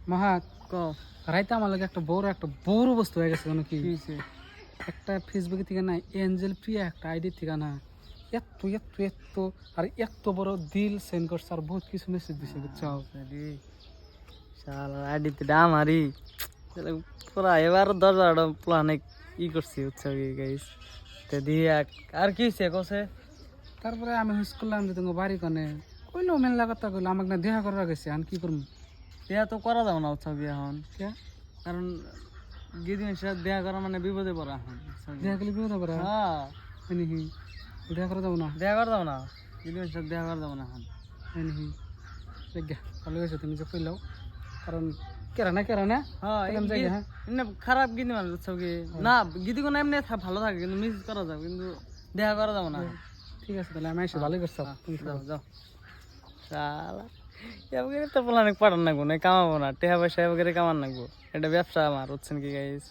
মহা ক রাইতে আমার লাগে একটা বড় বস্তু হয়ে গেছে কোনো কি কিছে একটা ফেসবুকে থেকে না এঞ্জেল প্রিয়া একটা আইডি থেকে না এত এত এত আর এত বড় দিল সেন্ড করছে আর বহুত কিছু মেসেজ দিছে বুঝছো রে শালা আইডিতে আমারই তাহলে পুরা এবার 10-12টা প্ল্যান করছি বুঝছো কি গাইস তে দিয়ে আর কি হইছে কসে তারপরে আমি হুস করলাম যে তোমার বাড়ি কানে কইলো মেলা কথা কইলো আমাকে না দেখা করার গেছে আর কি করবো দেয়া তো করা যাও না উৎসব এখন কে কারণ গিদিনের সাথে দেখা করা মানে বিপদে পড়া এখন দেখা করলে বিপদ করে হ্যাঁ এনিহি দেখা করা যাবো না দেখা করা যাও না গিদিনের সাথে দেখা করা যাবো না এখন এনিহি দেখা ভালো গেছে তুমি যে কইলাও কারণ কেরা না হ্যাঁ এরকম জায়গা হ্যাঁ এমনি খারাপ গিদি মানুষ উৎসব কি না গিদি কোনো এমনি ভালো থাকে কিন্তু মিস করা যাবে কিন্তু দেখা করা যাবো না ঠিক আছে তাহলে আমি এসে ভালোই করছি তুমি যাও যাও শালা এবারে তো প্ল্যান পাঠান লাগবো না কামাবো না টেহা পয়সা এবারে কামান লাগবো এটা ব্যবসা আমার বুঝছেন কি গাইস